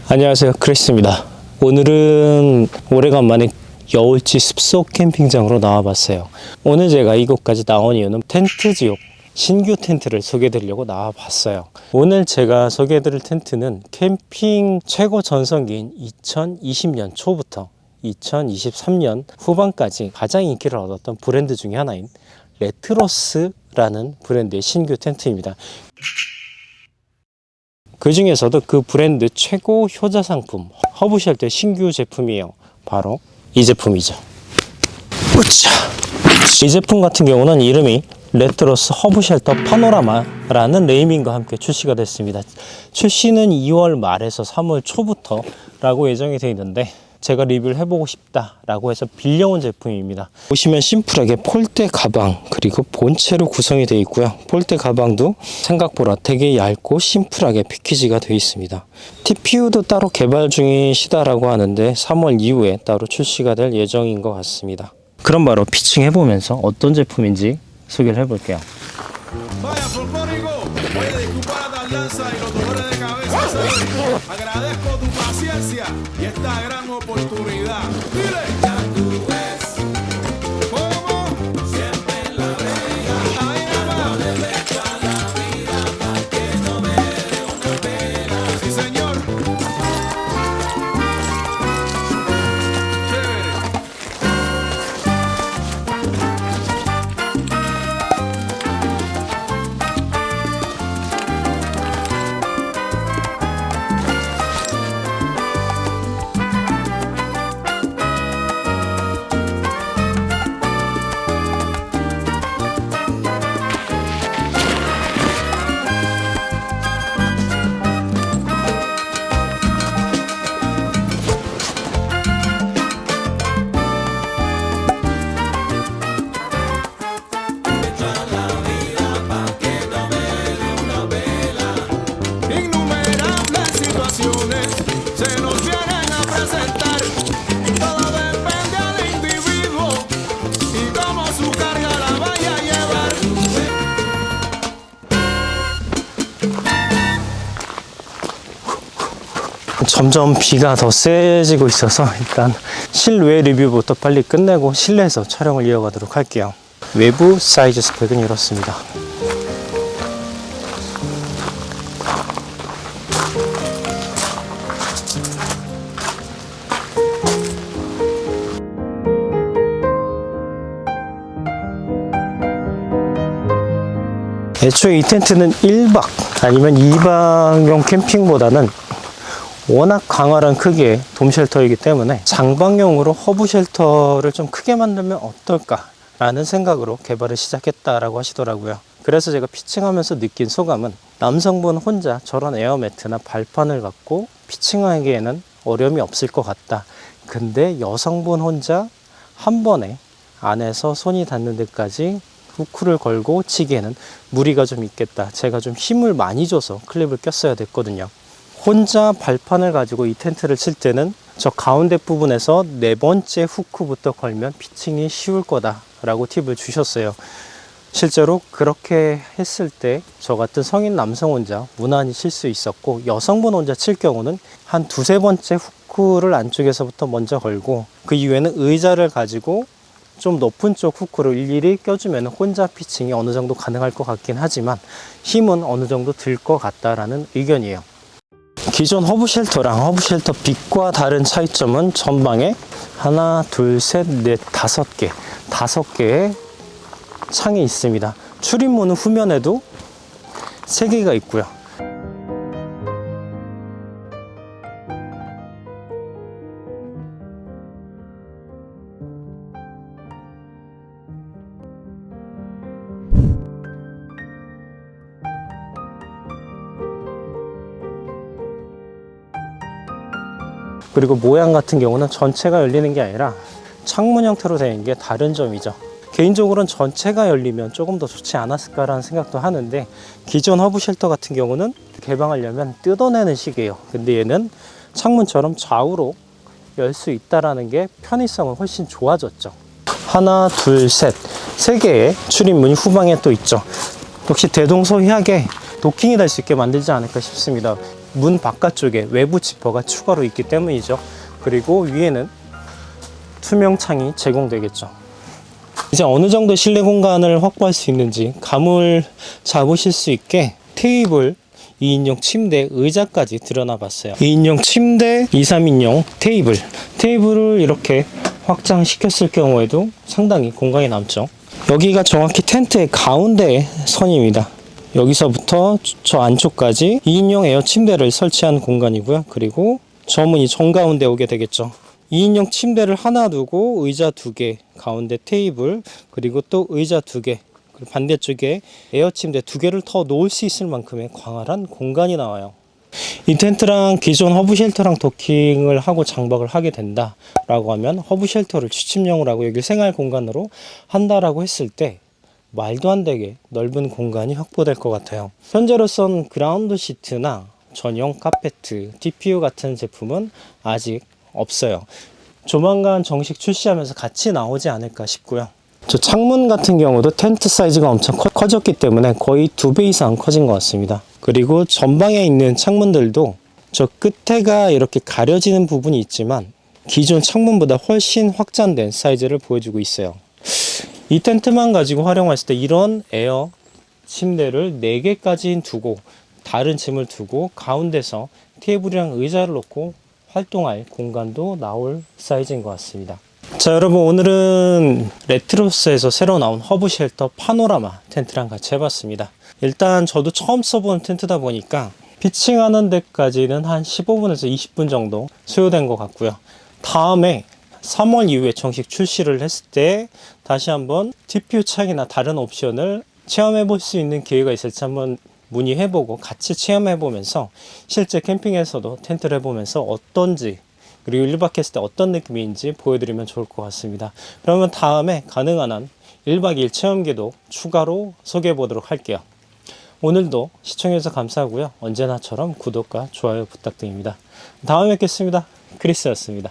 안녕하세요, 크리스입니다. 오늘은 오래간만에 여울지 숲속 캠핑장으로 나와봤어요. 오늘 제가 이곳까지 나온 이유는 텐트지옥 신규 텐트를 소개해드리려고 나와봤어요. 오늘 제가 소개해드릴 텐트는 캠핑 최고 전성기인 2020년 초부터 2023년 후반까지 가장 인기를 얻었던 브랜드 중에 하나인 레트로스라는 브랜드의 신규 텐트입니다. 그 중에서도 그 브랜드 최고 효자 상품 허브쉘터의 신규 제품이에요. 바로 이 제품이죠. 으쌰! 이 제품 같은 경우는 이름이 레트로스 허브쉘터 파노라마라는 네이밍과 함께 출시가 됐습니다. 출시는 2월 말에서 3월 초부터 라고 예정이 되어 있는데 제가 리뷰를 해보고 싶다라고 해서 빌려온 제품입니다. 보시면 심플하게 폴대 가방 그리고 본체로 구성이 되어 있고요. 폴대 가방도 생각보다 되게 얇고 심플하게 패키지가 되어 있습니다. TPU도 따로 개발 중이시다라고 하는데 3월 이후에 따로 출시가 될 예정인 것 같습니다. 그럼 바로 피칭해보면서 어떤 제품인지 소개를 해볼게요. Agradezco tu paciencia y esta gran oportunidad. Dile, ya tú ves cómo siempre en la vega. Ahí nada le dejo a la vida para que no me dé una pena. Sí, señor. Se nos llegan a presentar. Todo depende del individuo y cómo su carga la vaya a llevar. 점점 비가 더 세지고 있어서 일단 실외 리뷰부터 빨리 끝내고 실내에서 촬영을 이어가도록 할게요. 외부 사이즈 스펙은 이렇습니다. 애초에 이 텐트는 1박 아니면 2박용 캠핑보다는 워낙 광활한 크기의 돔 쉘터이기 때문에 장방용으로 허브 쉘터를 좀 크게 만들면 어떨까 라는 생각으로 개발을 시작했다라고 하시더라고요. 그래서 제가 피칭하면서 느낀 소감은 남성분 혼자 저런 에어매트나 발판을 갖고 피칭하기에는 어려움이 없을 것 같다. 근데 여성분 혼자 한 번에 안에서 손이 닿는 데까지 후크를 걸고 치기에는 무리가 좀 있겠다. 제가 좀 힘을 많이 줘서 클립을 꼈어야 됐거든요. 혼자 발판을 가지고 이 텐트를 칠 때는 저 가운데 부분에서 4번째 후크부터 걸면 피칭이 쉬울 거다 라고 팁을 주셨어요. 실제로 그렇게 했을 때 저 같은 성인 남성 혼자 무난히 칠 수 있었고, 여성분 혼자 칠 경우는 한 2~3번째 후크를 안쪽에서부터 먼저 걸고 그 이후에는 의자를 가지고 좀 높은 쪽 후크를 일일이 껴주면 혼자 피칭이 어느 정도 가능할 것 같긴 하지만 힘은 어느 정도 들 것 같다라는 의견이에요. 기존 허브 쉘터랑 허브 쉘터 빛과 다른 차이점은 전방에 하나, 둘, 셋, 넷, 5개, 5개의 창이 있습니다. 출입문은 후면에도 3개가 있고요. 그리고 모양 같은 경우는 전체가 열리는 게 아니라 창문 형태로 되어 있는 게 다른 점이죠. 개인적으로는 전체가 열리면 조금 더 좋지 않았을까라는 생각도 하는데, 기존 허브 쉘터 같은 경우는 개방하려면 뜯어내는 식이에요. 근데 얘는 창문처럼 좌우로 열 수 있다는 게 편의성은 훨씬 좋아졌죠. 하나, 둘, 셋, 3개의 출입문이 후방에 또 있죠. 역시 대동소이하게 도킹이 될 수 있게 만들지 않을까 싶습니다. 문 바깥쪽에 외부 지퍼가 추가로 있기 때문이죠. 그리고 위에는 투명 창이 제공되겠죠. 이제 어느 정도 실내 공간을 확보할 수 있는지 감을 잡으실 수 있게 테이블, 2인용 침대, 의자까지 드러나 봤어요. 2인용 침대, 2, 3인용 테이블을 이렇게 확장시켰을 경우에도 상당히 공간이 남죠. 여기가 정확히 텐트의 가운데 선입니다. 여기서부터 저 안쪽까지 2인용 에어 침대를 설치한 공간이고요. 그리고 저 문이 정가운데 오게 되겠죠. 2인용 침대를 하나 두고 의자 2개, 가운데 테이블, 그리고 또 의자 2개, 그리고 반대쪽에 에어 침대 2개를 더 놓을 수 있을 만큼의 광활한 공간이 나와요. 이 텐트랑 기존 허브 쉘터랑 도킹을 하고 장박을 하게 된다라고 하면 허브 쉘터를 취침용으로 하고 여기 생활 공간으로 한다라고 했을 때 말도 안 되게 넓은 공간이 확보될 것 같아요. 현재로선 그라운드 시트나 전용 카페트, TPU 같은 제품은 아직 없어요. 조만간 정식 출시하면서 같이 나오지 않을까 싶고요. 저 창문 같은 경우도 텐트 사이즈가 엄청 커졌기 때문에 거의 2배 이상 커진 것 같습니다. 그리고 전방에 있는 창문들도 저 끝에가 이렇게 가려지는 부분이 있지만 기존 창문보다 훨씬 확장된 사이즈를 보여주고 있어요. 이 텐트만 가지고 활용했을 때 이런 에어 침대를 4개까지 두고 다른 짐을 두고 가운데서 테이블이랑 의자를 놓고 활동할 공간도 나올 사이즈인 것 같습니다. 자, 여러분, 오늘은 레트로스에서 새로 나온 허브 쉘터 파노라마 텐트랑 같이 해봤습니다. 일단 저도 처음 써보는 텐트다 보니까 피칭하는 데까지는 한 15분에서 20분 정도 소요된 것 같고요. 다음에 3월 이후에 정식 출시를 했을 때 다시 한번 TPU 창이나 다른 옵션을 체험해 볼 수 있는 기회가 있을지 한번 문의해보고 같이 체험해보면서 실제 캠핑에서도 텐트를 해보면서 어떤지 그리고 1박 했을 때 어떤 느낌인지 보여드리면 좋을 것 같습니다. 그러면 다음에 가능한 한 1박 2일 체험기도 추가로 소개해 보도록 할게요. 오늘도 시청해주셔서 감사하고요. 언제나처럼 구독과 좋아요 부탁드립니다. 다음에 뵙겠습니다. 크리스였습니다.